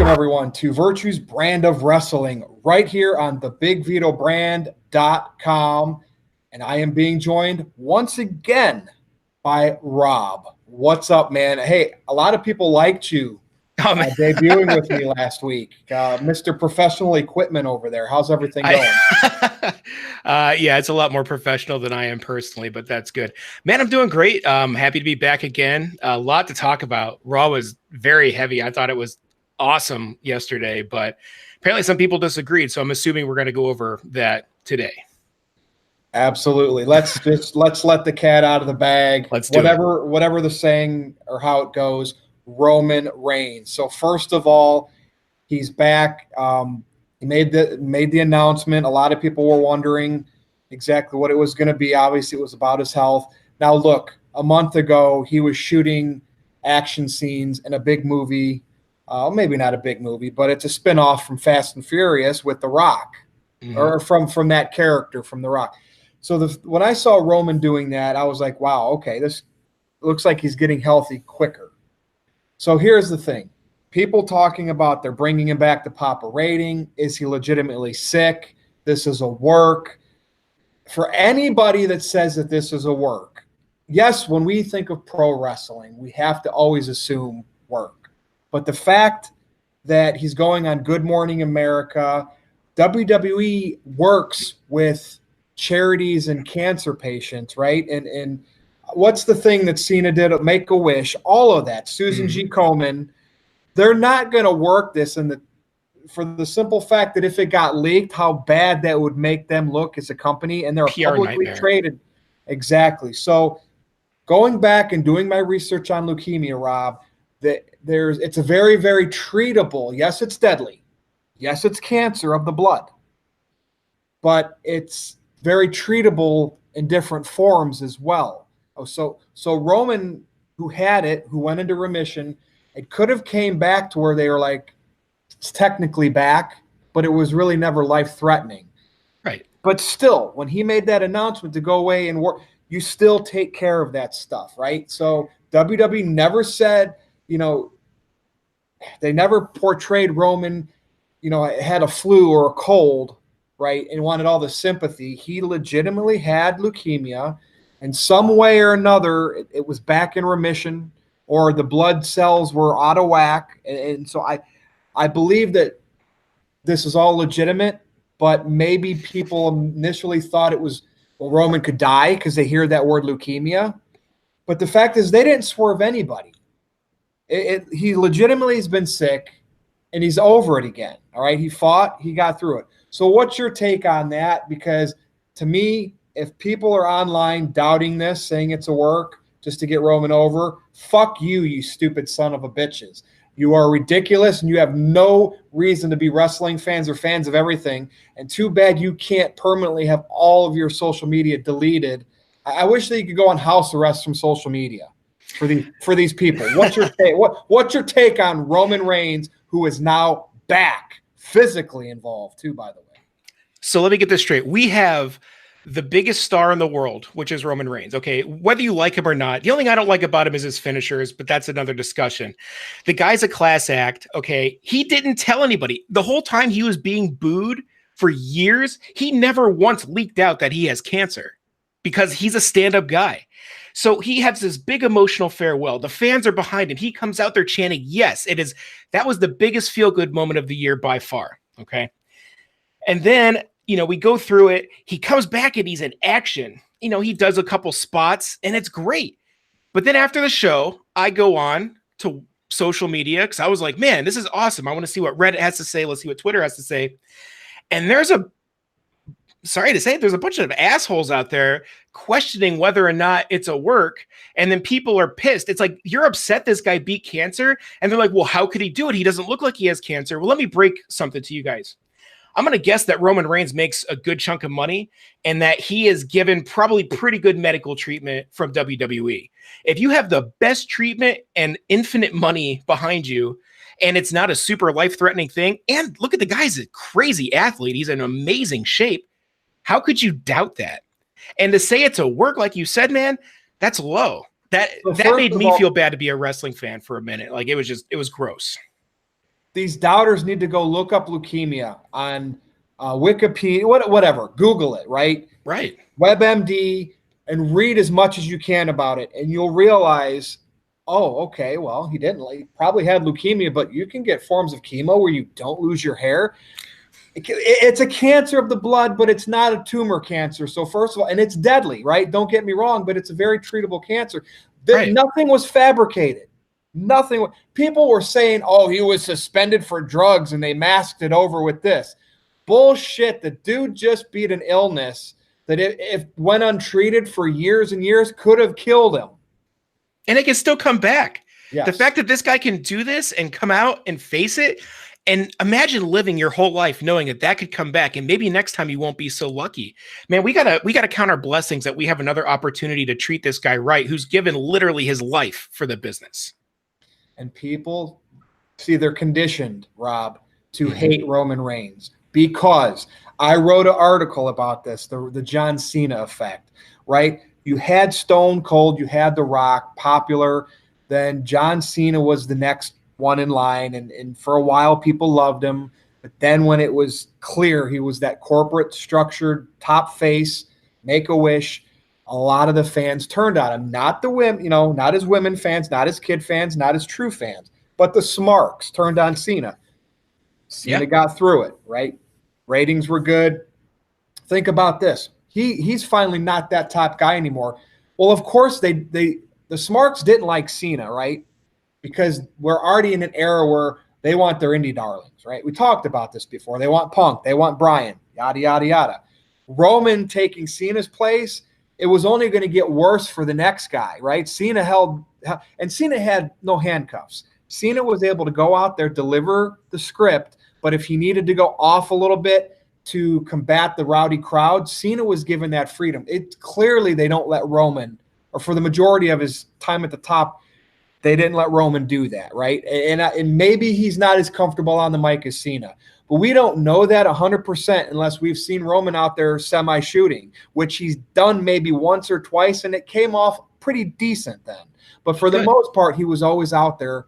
Welcome, everyone, to Virtue's Brand of Wrestling, right here on thebigvitobrand.com. And I am being joined once again by Rob. What's up, man? Hey, a lot of people liked you debuting with me last week. Mr. Professional Equipment over there. How's everything going? Yeah, it's a lot more professional than I am personally, but that's good. Man, I'm doing great. Happy to be back again. A lot to talk about. Raw was very heavy. I thought it was awesome yesterday, but apparently some people disagreed. So I'm assuming we're going to go over that today. Absolutely. Let's let the cat out of the bag. Let's do whatever the saying or how it goes. Roman Reigns. So first of all, he's back. He made the announcement. A lot of people were wondering exactly what it was going to be. Obviously, it was about his health. Now, look, a month ago, he was shooting action scenes in a big movie. Maybe not a big movie, but it's a spinoff from Fast and Furious with The Rock, or from that character from The Rock. So when I saw Roman doing that, I was like, wow, okay, this looks like he's getting healthy quicker. So here's the thing. People talking about they're bringing him back to pop a rating. Is he legitimately sick? This is a work. For anybody that says that this is a work, yes, when we think of pro wrestling, we have to always assume work. But the fact that he's going on Good Morning America, WWE works with charities and cancer patients, right? And what's the thing that Cena did at Make-A-Wish? All of that. Susan G. Komen, they're not going to work this for the simple fact that if it got leaked, how bad that would make them look as a company, and they're publicly traded. Exactly. So going back and doing my research on leukemia, Rob, it's a very, very treatable. Yes, it's deadly. Yes, it's cancer of the blood. But it's very treatable in different forms as well. So Roman, who had it, who went into remission, it could have came back to where they were like, it's technically back, but it was really never life-threatening. Right. But still, when he made that announcement to go away and work, you still take care of that stuff, right? So WWE never said, they never portrayed Roman, had a flu or a cold, right, and wanted all the sympathy. He legitimately had leukemia, and some way or another, it was back in remission, or the blood cells were out of whack. And so I believe that this is all legitimate, but maybe people initially thought it was, Roman could die because they hear that word leukemia. But the fact is they didn't swerve anybody. He legitimately has been sick, and he's over it again. All right, he fought, he got through it. So what's your take on that? Because to me, if people are online doubting this, saying it's a work just to get Roman over, fuck you, you stupid son of a bitches. You are ridiculous, and you have no reason to be wrestling fans or fans of everything. And too bad you can't permanently have all of your social media deleted. I wish that you could go on house arrest from social media for these people. What's your take? What's your take on Roman Reigns, who is now back, physically involved too, by the way? So let me get this straight. We have the biggest star in the world, which is Roman Reigns. Okay, whether you like him or not, the only thing I don't like about him is his finishers, but that's another discussion. The guy's a class act. Okay, he didn't tell anybody. The whole time he was being booed for years, he never once leaked out that he has cancer because he's a stand-up guy. So he has this big emotional farewell. The fans are behind him. He comes out there chanting, yes, it is. That was the biggest feel-good moment of the year by far. Okay. And then, we go through it. He comes back and he's in action. He does a couple spots and it's great. But then after the show, I go on to social media because I was like, man, this is awesome. I want to see what Reddit has to say. Let's see what Twitter has to say. And there's a bunch of assholes out there questioning whether or not it's a work. And then people are pissed. It's like, you're upset this guy beat cancer. And they're like, well, how could he do it? He doesn't look like he has cancer. Well, let me break something to you guys. I'm going to guess that Roman Reigns makes a good chunk of money and that he is given probably pretty good medical treatment from WWE. If you have the best treatment and infinite money behind you, and it's not a super life-threatening thing, and look at the guy's a crazy athlete. He's in amazing shape. How could you doubt that? And to say it's a work, like you said, man, that's low. That made me feel bad to be a wrestling fan for a minute. Like it was gross. these doubters need to go look up leukemia on Wikipedia, whatever, Google it, right? Right. WebMD, and read as much as you can about it. And you'll realize, oh, okay, well, he probably had leukemia, but you can get forms of chemo where you don't lose your hair. It's a cancer of the blood, but it's not a tumor cancer. So first of all, and it's deadly, right? Don't get me wrong, but it's a very treatable cancer. Right. Nothing was fabricated. Nothing. People were saying, oh, he was suspended for drugs and they masked it over with this. Bullshit. The dude just beat an illness that if went untreated for years and years could have killed him. And it can still come back. Yes. The fact that this guy can do this and come out and face it, and imagine living your whole life knowing that could come back, and maybe next time you won't be so lucky. Man, we gotta count our blessings that we have another opportunity to treat this guy right, who's given literally his life for the business. And people, see, they're conditioned, Rob, to hate Roman Reigns, because I wrote an article about this, the John Cena effect, right? You had Stone Cold, you had The Rock, popular. Then John Cena was the next one in line, and for a while people loved him. But then when it was clear he was that corporate structured top face, Make-A-Wish, a lot of the fans turned on him. Not the women, not his women fans, not his kid fans, not his true fans, but the smarks turned on Cena. Cena got through it, right? Ratings were good. Think about this. He's finally not that top guy anymore. Well, of course the smarks didn't like Cena, right? Because we're already in an era where they want their indie darlings, right? We talked about this before. They want Punk. They want Bryan, yada, yada, yada. Roman taking Cena's place, it was only going to get worse for the next guy, right? Cena had no handcuffs. Cena was able to go out there, deliver the script, but if he needed to go off a little bit to combat the rowdy crowd, Cena was given that freedom. Clearly they don't let Roman, or for the majority of his time at the top, they didn't let Roman do that, right? And maybe he's not as comfortable on the mic as Cena. But we don't know that 100% unless we've seen Roman out there semi-shooting, which he's done maybe once or twice, and it came off pretty decent then. But for the most part, he was always out there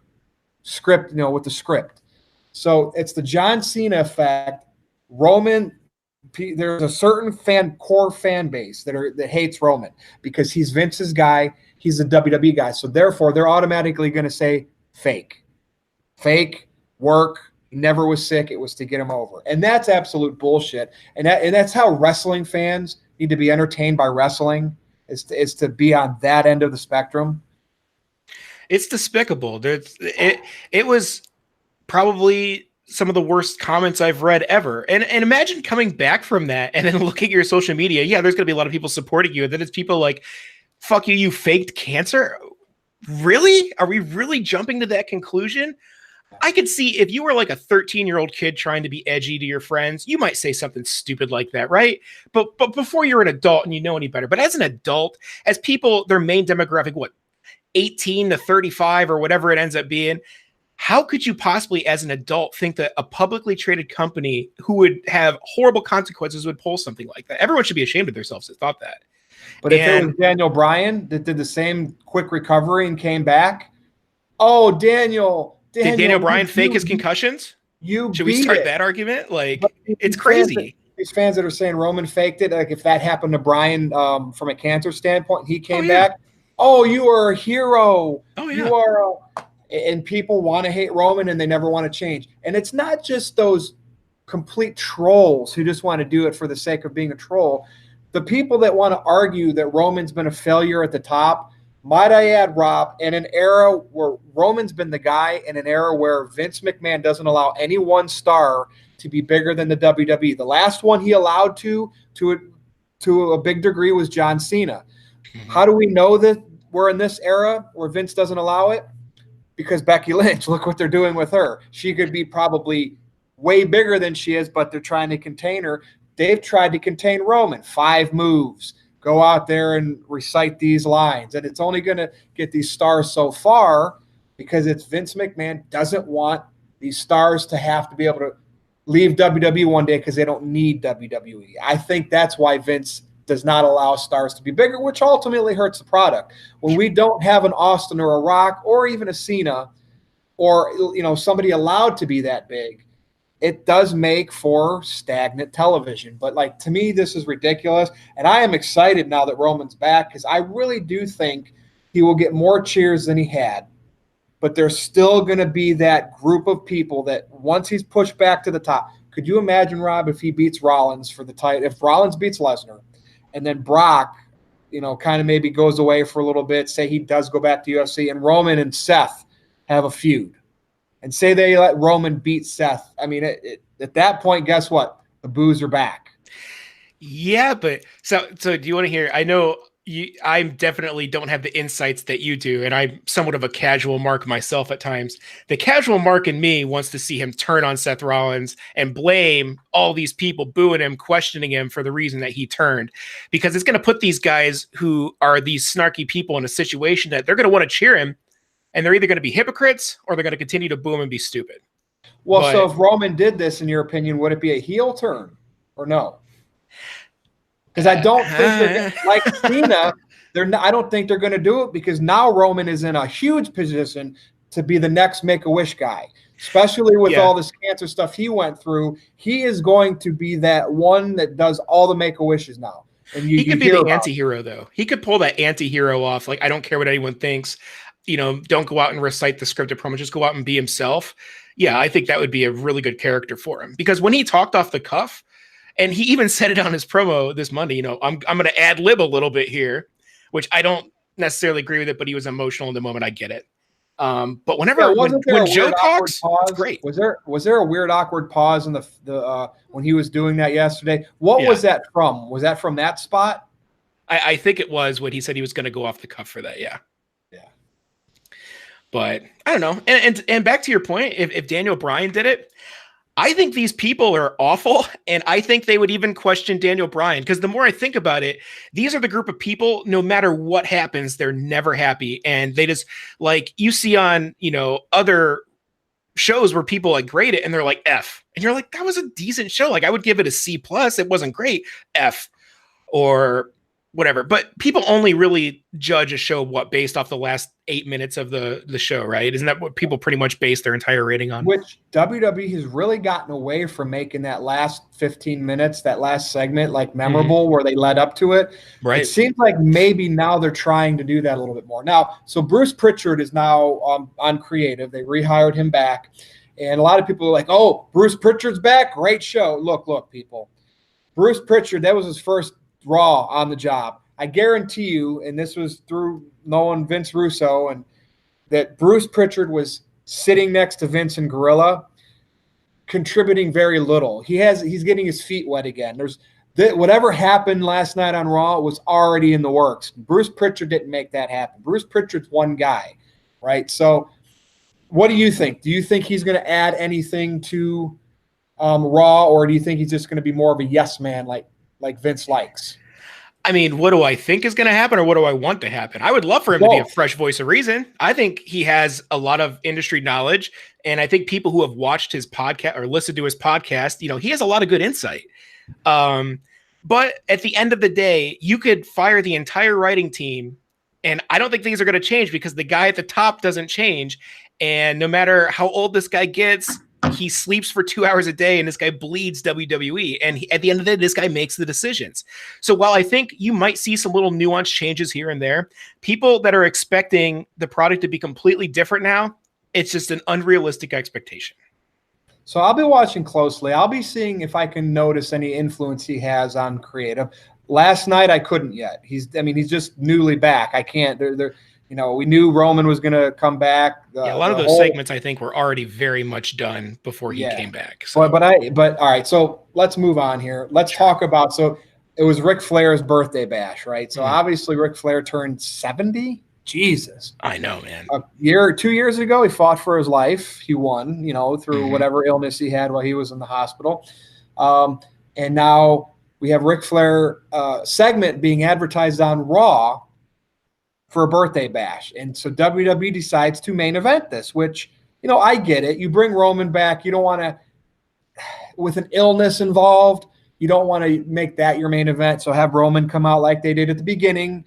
with the script. So it's the John Cena effect. Roman, there's a certain core fan base that hates Roman because he's Vince's guy. He's a WWE guy. So therefore, they're automatically going to say fake work. He never was sick. It was to get him over. And that's absolute bullshit. And that's how wrestling fans need to be entertained by wrestling, is to be on that end of the spectrum. It's despicable. It was probably some of the worst comments I've read ever. And imagine coming back from that and then looking at your social media. Yeah, there's going to be a lot of people supporting you. And then it's people like, fuck you, you faked cancer? Really? Are we really jumping to that conclusion? I could see if you were like a 13-year-old kid trying to be edgy to your friends, you might say something stupid like that, right? But before you're an adult and you know any better. But as an adult, as people, their main demographic, 18 to 35 or whatever it ends up being, how could you possibly, as an adult, think that a publicly traded company who would have horrible consequences would pull something like that? Everyone should be ashamed of themselves that thought that. But if it was Daniel Bryan that did the same quick recovery and came back, oh, Daniel, did Daniel Bryan fake his concussions? Should we start that argument? It's crazy. These fans that are saying Roman faked it, like if that happened to Bryan from a cancer standpoint, he came back. Oh, you are a hero. Oh, yeah. You are and people want to hate Roman and they never want to change. And it's not just those complete trolls who just want to do it for the sake of being a troll. The people that want to argue that Roman's been a failure at the top, might I add, Rob, in an era where Roman's been the guy, in an era where Vince McMahon doesn't allow any one star to be bigger than the WWE. The last one he allowed to a big degree was John Cena. Mm-hmm. How do we know that we're in this era where Vince doesn't allow it? Because Becky Lynch, look what they're doing with her. She could be probably way bigger than she is, but they're trying to contain her. They've tried to contain Roman. 5 moves. Go out there and recite these lines. And it's only going to get these stars so far because it's Vince McMahon doesn't want these stars to have to be able to leave WWE one day because they don't need WWE. I think that's why Vince does not allow stars to be bigger, which ultimately hurts the product. When we don't have an Austin or a Rock or even a Cena, or, somebody allowed to be that big, it does make for stagnant television. But like, to me, this is ridiculous. And I am excited now that Roman's back, because I really do think he will get more cheers than he had. But there's still going to be that group of people that once he's pushed back to the top, could you imagine, Rob, if he beats Rollins for the title, if Rollins beats Lesnar, and then Brock, kind of maybe goes away for a little bit, say he does go back to UFC, and Roman and Seth have a feud, and say they let Roman beat Seth. I mean, at that point, guess what? The boos are back. Yeah, but so do you want to hear? I know I definitely don't have the insights that you do, and I'm somewhat of a casual mark myself at times. The casual mark in me wants to see him turn on Seth Rollins and blame all these people booing him, questioning him for the reason that he turned, because it's going to put these guys who are these snarky people in a situation that they're going to want to cheer him, and they're either going to be hypocrites or they're going to continue to boo him and be stupid. Well, so if Roman did this, in your opinion, would it be a heel turn or no? Because I don't think they're like Cena. I don't think they're going to do it, because now Roman is in a huge position to be the next Make-A-Wish guy, especially with all this cancer stuff he went through. He is going to be that one that does all the Make-A-Wishes now. And he could be the anti-hero, though. He could pull that anti-hero off. Like, I don't care what anyone thinks. Don't go out and recite the scripted promo. Just go out and be himself. Yeah, I think that would be a really good character for him, because when he talked off the cuff, and he even said it on his promo this Monday, I'm going to ad lib a little bit here, which I don't necessarily agree with it, but he was emotional in the moment. I get it. But when Joe talks, it's great. Was there a weird awkward pause in the when he was doing that yesterday? What was that from? Was that from that spot? I think it was when he said he was going to go off the cuff for that. Yeah. Yeah. But I don't know. And back to your point, if Daniel Bryan did it, I think these people are awful, and I think they would even question Daniel Bryan, because the more I think about it, these are the group of people, no matter what happens, they're never happy. And they just, like, you see on, other shows where people like grade it and they're like F. And you're like, that was a decent show. Like, I would give it a C+. It wasn't great. F. Or whatever. But people only really judge a show based off the last 8 minutes of the show, right? Isn't that what people pretty much base their entire rating on? Which WWE has really gotten away from making that last 15 minutes, that last segment, like memorable, where they led up to it. Right. It seems like maybe now they're trying to do that a little bit more. Now, so Bruce Pritchard is now on creative. They rehired him back. And a lot of people are like, oh, Bruce Pritchard's back. Great show. Look, people. Bruce Pritchard, that was his first Raw on the job. I guarantee you, and this was through knowing Vince Russo, and that Bruce Pritchard was sitting next to Vince and Gorilla, contributing very little. He's getting his feet wet again. Whatever happened last night on Raw was already in the works. Bruce Pritchard didn't make that happen. Bruce Pritchard's one guy, right? So what do you think? Do you think he's going to add anything to Raw, or do you think he's just going to be more of a yes man like Vince likes? I mean, what do I think is going to happen, or what do I want to happen? I would love for him to be a fresh voice of reason. I think he has a lot of industry knowledge, and I think people who have watched his podcast or listened to his podcast, he has a lot of good insight. But at the end of the day, you could fire the entire writing team, and I don't think things are going to change, because the guy at the top doesn't change. And no matter how old this guy gets, he sleeps for 2 hours a day, and this guy bleeds WWE. And at the end of the day, this guy makes the decisions. So while I think you might see some little nuanced changes here and there, people that are expecting the product to be completely different now, it's just an unrealistic expectation. So I'll be watching closely. I'll be seeing if I can notice any influence he has on creative. Last night, I couldn't yet. He's just newly back. I can't. We knew Roman was going to come back. A lot of those segments, I think, were already very much done before he came back. So. But all right. So let's move on here. Let's talk about. So it was Ric Flair's birthday bash, right? So obviously Ric Flair turned 70. Jesus, I know, man. 2 years ago, he fought for his life. He won, through whatever illness he had while he was in the hospital. And now we have Ric Flair segment being advertised on Raw for a birthday bash. And so WWE decides to main event this, which, I get it. You bring Roman back. You don't want to, with an illness involved, you don't want to make that your main event. So have Roman come out like they did at the beginning,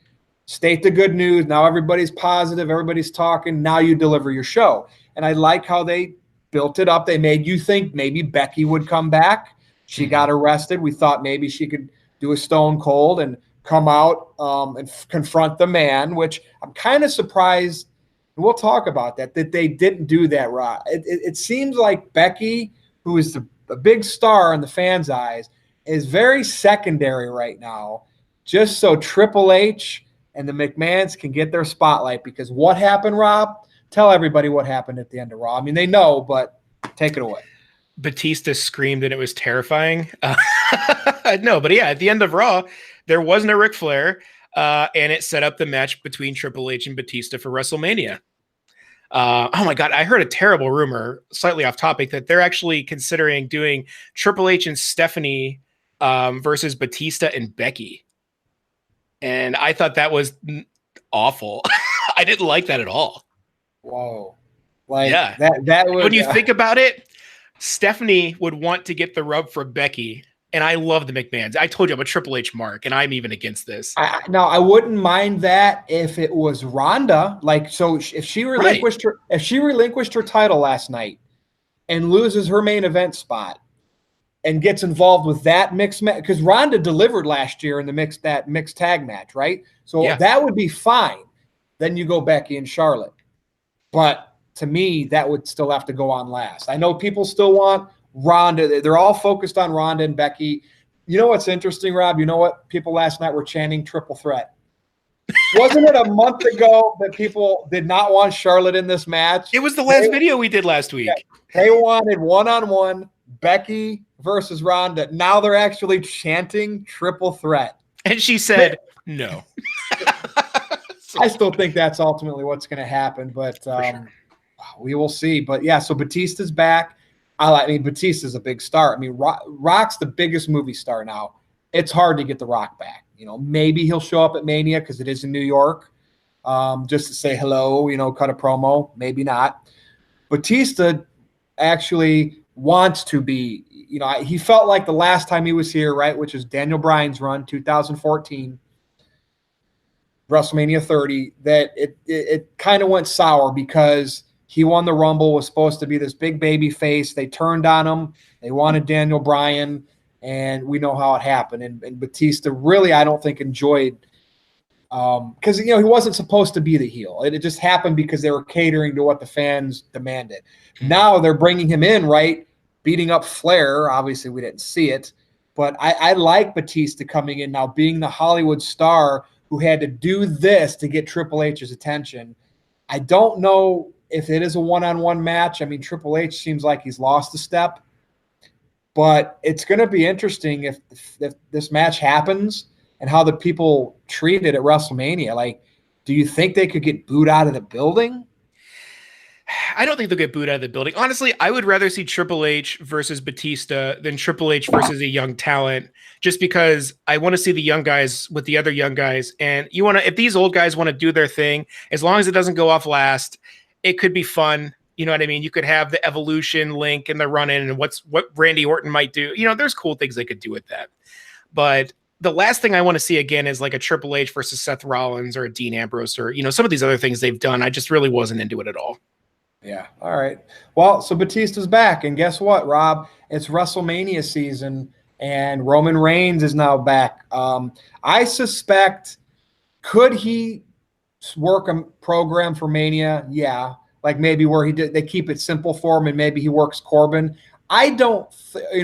state the good news. Now everybody's positive, everybody's talking. Now you deliver your show. And I like how they built it up. They made you think maybe Becky would come back. She got arrested. We thought maybe she could do a Stone Cold and come out and confront the man, which I'm kind of surprised. And we'll talk about that they didn't do that, Rob. It seems like Becky, who is a big star in the fans' eyes, is very secondary right now, just so Triple H and the McMahons can get their spotlight. Because what happened, Rob? Tell everybody what happened at the end of Raw. I mean, they know, but take it away. Batista screamed and it was terrifying. No, but yeah, at the end of Raw, there wasn't a Ric Flair, and it set up the match between Triple H and Batista for WrestleMania. Oh my God, I heard a terrible rumor, slightly off topic, that they're actually considering doing Triple H and Stephanie versus Batista and Becky. And I thought that was awful. I didn't like that at all. Whoa. Like, yeah. that would, when you think about it, Stephanie would want to get the rub for Becky. And I love the McMahons. I told you I'm a Triple H mark, and I'm even against this. I wouldn't mind that if it was Ronda. Like, so if she relinquished her title last night and loses her main event spot and gets involved with that mixed match, because Ronda delivered last year in the mixed tag match, right? So that would be fine. Then you go Becky and Charlotte. But to me, that would still have to go on last. I know people still want Ronda. They're all focused on Ronda and Becky. You know what's interesting, Rob? You know what? People last night were chanting triple threat. Wasn't it a month ago that people did not want Charlotte in this match? It was the last video we did last week. They wanted one-on-one Becky versus Ronda. Now they're actually chanting triple threat. And she said no. I still think that's ultimately what's going to happen, but sure. We will see. But yeah, so Batista's back. I mean, Batista's a big star. I mean, Rock's the biggest movie star now. It's hard to get The Rock back. You know, maybe he'll show up at Mania because it is in New York, just to say hello, you know, cut a promo. Maybe not. Batista actually wants to be, you know, he felt like the last time he was here, right, which is Daniel Bryan's run, 2014, WrestleMania 30, that it kind of went sour because he won the Rumble, was supposed to be this big baby face. They turned on him. They wanted Daniel Bryan, and we know how it happened. And Batista really, I don't think, enjoyed because, you know, he wasn't supposed to be the heel. It just happened because they were catering to what the fans demanded. Now they're bringing him in, right, beating up Flair. Obviously, we didn't see it. But I like Batista coming in now, being the Hollywood star who had to do this to get Triple H's attention. I don't know if it is a one-on-one match. I mean, Triple H seems like he's lost a step. But it's going to be interesting if this match happens and how the people treat it at WrestleMania. Like, do you think they could get booed out of the building? I don't think they'll get booed out of the building. Honestly, I would rather see Triple H versus Batista than Triple H versus a young talent, just because I want to see the young guys with the other young guys. And you want to, if these old guys want to do their thing, as long as it doesn't go off last, it could be fun. You know what I mean? You could have the Evolution link and the run-in and what Randy Orton might do. You know, there's cool things they could do with that. But the last thing I want to see again is like a Triple H versus Seth Rollins or a Dean Ambrose or, you know, some of these other things they've done. I just really wasn't into it at all. Yeah. All right. Well, so Batista's back. And guess what, Rob? It's WrestleMania season, and Roman Reigns is now back. I suspect, could he work a program for Mania? Yeah. Like maybe where they keep it simple for him and maybe he works Corbin. I don't,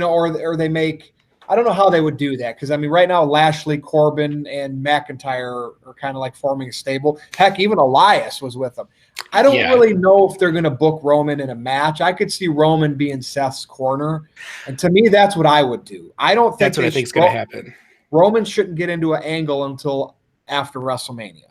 or they make, I don't know how they would do that. Cause I mean, right now, Lashley, Corbin, and McIntyre are kind of like forming a stable. Heck, even Elias was with them. I don't really know if they're going to book Roman in a match. I could see Roman being Seth's corner. And to me, that's what I would do. I don't think that's what I think is going to happen. Roman shouldn't get into an angle until after WrestleMania.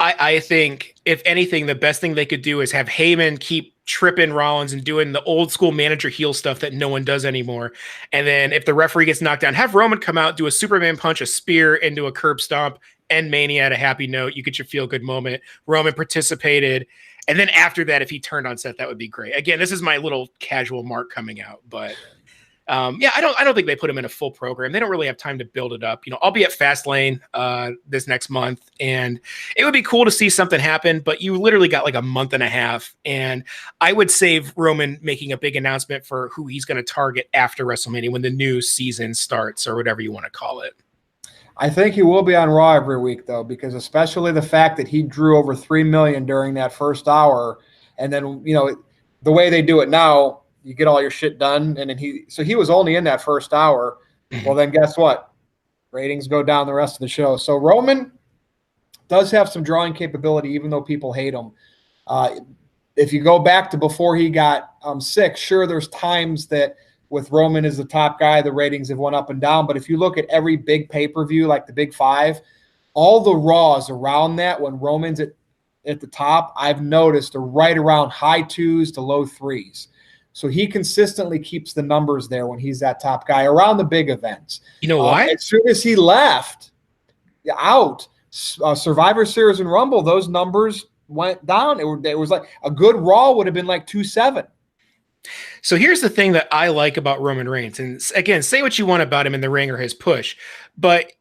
I think, if anything, the best thing they could do is have Heyman keep tripping Rollins and doing the old school manager heel stuff that no one does anymore. And then if the referee gets knocked down, have Roman come out, do a Superman punch, a spear into a curb stomp, end Mania at a happy note. You get your feel good moment. Roman participated. And then after that, if he turned on Seth, that would be great. Again, this is my little casual mark coming out, but Yeah, I don't think they put him in a full program. They don't really have time to build it up. I'll be at Fastlane this next month, and it would be cool to see something happen, but you literally got like a month and a half, and I would save Roman making a big announcement for who he's going to target after WrestleMania when the new season starts, or whatever you want to call it. I think he will be on Raw every week, though, because especially the fact that he drew over 3 million during that first hour, and then the way they do it now, you get all your shit done, and then he was only in that first hour. Well, then guess what? Ratings go down the rest of the show. So Roman does have some drawing capability, even though people hate him. If you go back to before he got sick, sure, there's times that with Roman as the top guy, the ratings have went up and down. But if you look at every big pay-per-view, like the Big Five, all the Raws around that, when Roman's at the top, I've noticed are right around high 2s to low 3s. So he consistently keeps the numbers there when he's that top guy around the big events. You know why? As soon as he left out, Survivor Series and Rumble, those numbers went down. It was like a good Raw would have been like 2.7. So here's the thing that I like about Roman Reigns. And again, say what you want about him in the ring or his push, but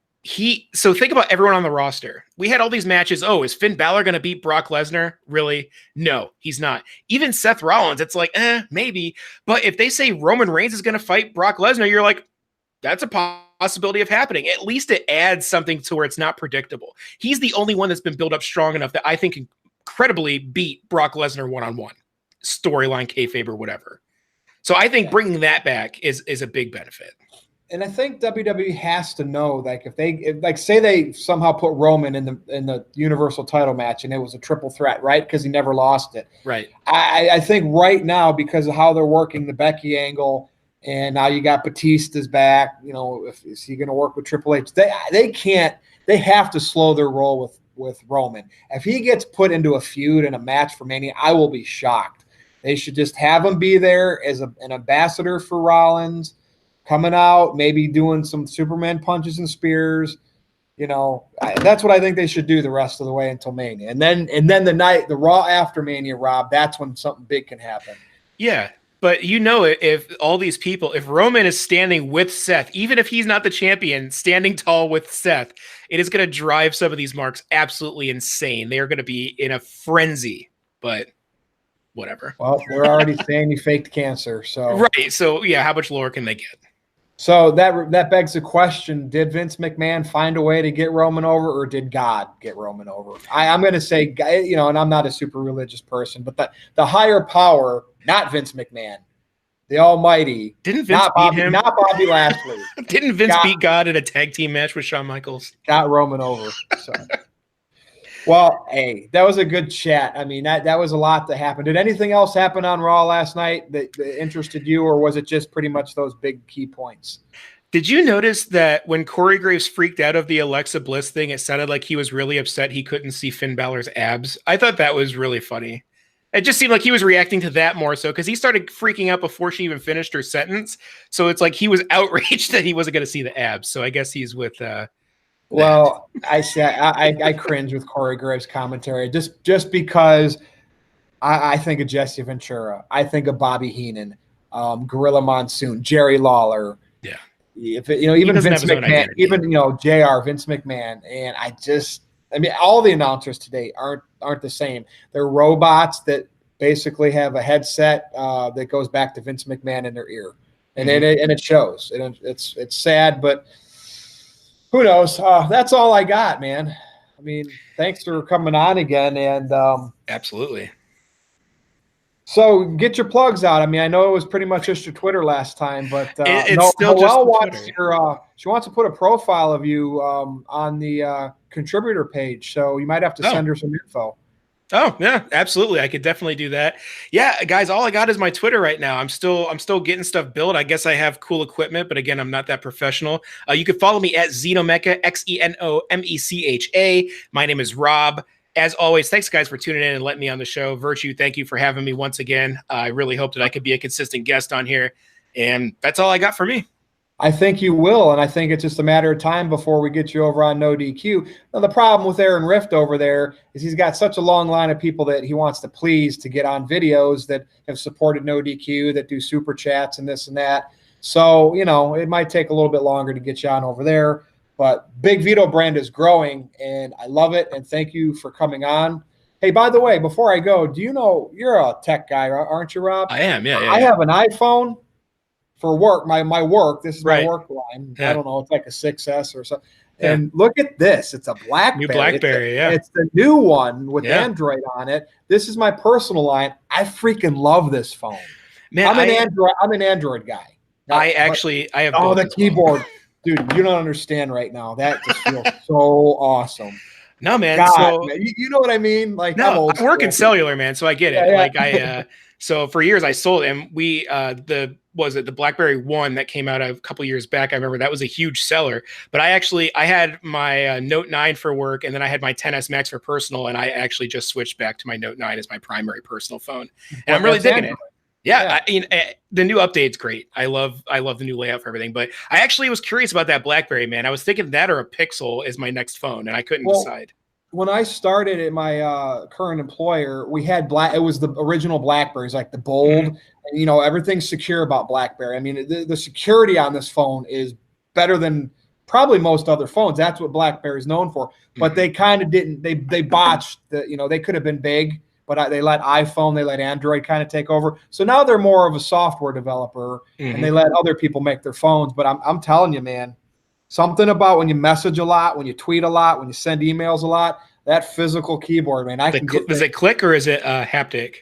so think about everyone on the roster. We had all these matches. Oh, is Finn Balor going to beat Brock Lesnar? Really? No, he's not. Even Seth Rollins, it's like, maybe. But if they say Roman Reigns is going to fight Brock Lesnar, you're like, that's a possibility of happening. At least it adds something to where it's not predictable. He's the only one that's been built up strong enough that I think can incredibly beat Brock Lesnar one-on-one. Storyline, kayfabe, or whatever. So I think bringing that back is a big benefit. And I think WWE has to know, like, say they somehow put Roman in the Universal title match and it was a triple threat, right? Because he never lost it. Right. I think right now, because of how they're working the Becky angle, and now you got Batista's back, is he going to work with Triple H? They have to slow their roll with Roman. If he gets put into a feud and a match for Mania, I will be shocked. They should just have him be there as an ambassador for Rollins, coming out, maybe doing some Superman punches and spears. That's what I think they should do the rest of the way until Mania. And then the Raw after Mania, Rob, that's when something big can happen. Yeah. But if all these people, if Roman is standing with Seth, even if he's not the champion, standing tall with Seth, it is going to drive some of these marks absolutely insane. They are going to be in a frenzy, but whatever. Well, they're already saying he faked cancer. So right. So yeah, how much lower can they get? So that begs the question: did Vince McMahon find a way to get Roman over, or did God get Roman over? I'm going to say, and I'm not a super religious person, but the higher power, not Vince McMahon, the Almighty, didn't Vince beat him? Not Bobby Lashley. Didn't Vince beat God in a tag team match with Shawn Michaels? Got Roman over. So. Well, hey, that was a good chat. I mean, that was a lot that happened. Did anything else happen on Raw last night that interested you, or was it just pretty much those big key points? Did you notice that when Corey Graves freaked out of the Alexa Bliss thing, it sounded like he was really upset he couldn't see Finn Balor's abs? I thought that was really funny. It just seemed like he was reacting to that more so because he started freaking out before she even finished her sentence. So it's like he was outraged that he wasn't going to see the abs. So I guess he's with well, I cringe with Corey Graves' commentary just because I think of Jesse Ventura, I think of Bobby Heenan, Gorilla Monsoon, Jerry Lawler. Yeah, even Vince McMahon, even JR, Vince McMahon, and all the announcers today aren't the same. They're robots that basically have a headset that goes back to Vince McMahon in their ear, and it shows. And it's sad, but. Who knows? That's all I got, man. I mean, thanks for coming on again. And absolutely. So get your plugs out. I mean, I know it was pretty much just your Twitter last time, but it's still Noelle just she wants to put a profile of you on the contributor page. So you might have to send her some info. Oh yeah, absolutely. I could definitely do that. Yeah, guys, all I got is my Twitter right now. I'm still getting stuff built. I guess I have cool equipment, but again, I'm not that professional. You can follow me at Xenomecha, XENOMECHA. My name is Rob. As always, thanks guys for tuning in and letting me on the show. Virtue, thank you for having me once again. I really hope that I could be a consistent guest on here. And that's all I got for me. I think you will, and I think it's just a matter of time before we get you over on No DQ. Now, the problem with Aaron Rift over there is he's got such a long line of people that he wants to please to get on videos that have supported No DQ, that do super chats and this and that. So, it might take a little bit longer to get you on over there, but Big Vito brand is growing and I love it. And thank you for coming on. Hey, by the way, before I go, do you know you're a tech guy, aren't you, Rob? I am. Yeah. I have an iPhone for work. My work. This is my Right. work line. Yeah. I don't know. It's like a 6S or something. Yeah. And look at this. It's a BlackBerry. New BlackBerry. It's the new one with Android on it. This is my personal line. I freaking love this phone. Man, I'm an Android guy. I have. Oh, the keyboard, dude! You don't understand right now. That just feels so awesome. No, man. God, so man, you know what I mean? Like, no, I work in cellular, man. So I get it. Yeah. Like so for years I sold, and we the BlackBerry 1 that came out a couple years back. I remember that was a huge seller. But I had my Note 9 for work, and then I had my 10s Max for personal, and I actually just switched back to my Note 9 as my primary personal phone, and I'm really digging it. Yeah. The new update's great. I love the new layout for everything. But I actually was curious about that BlackBerry, man. I was thinking that or a Pixel is my next phone, and I couldn't decide. When I started at my current employer, we had it was the original BlackBerries, like the bold, and everything's secure about BlackBerry. I mean, the security on this phone is better than probably most other phones. That's what BlackBerry is known for. But they kind of didn't. They botched they could have been big. But they let iPhone, they let Android kind of take over. So now they're more of a software developer, and they let other people make their phones. But I'm telling you, man, something about when you message a lot, when you tweet a lot, when you send emails a lot, that physical keyboard, man. Does it click or is it haptic?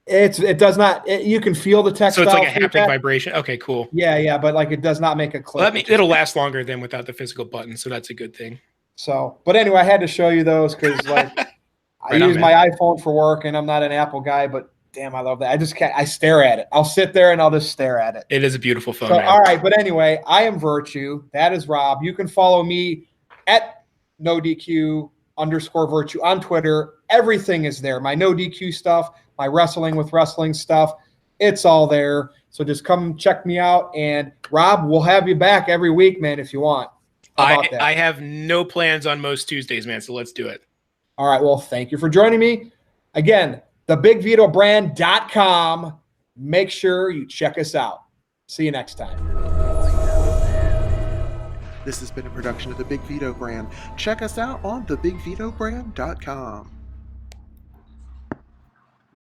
It does not. You can feel the text. So it's like a haptic vibration. Okay, cool. Yeah, but like it does not make a click. Well, it'll last longer than without the physical button, so that's a good thing. So, but anyway, I had to show you those because like. I use my iPhone for work, and I'm not an Apple guy, but damn, I love that. I just can't. I stare at it. I'll sit there and I'll just stare at it. It is a beautiful phone. So, all right, but anyway, I am Virtue. That is Rob. You can follow me at NoDQ_Virtue on Twitter. Everything is there. My No DQ stuff, my Wrestling with Wrestling stuff. It's all there. So just come check me out. And Rob, we'll have you back every week, man, if you want. How about that? I have no plans on most Tuesdays, man. So let's do it. All right. Well, thank you for joining me. Again, thebigvitobrand.com. Make sure you check us out. See you next time. This has been a production of The Big Vito Brand. Check us out on thebigvitobrand.com.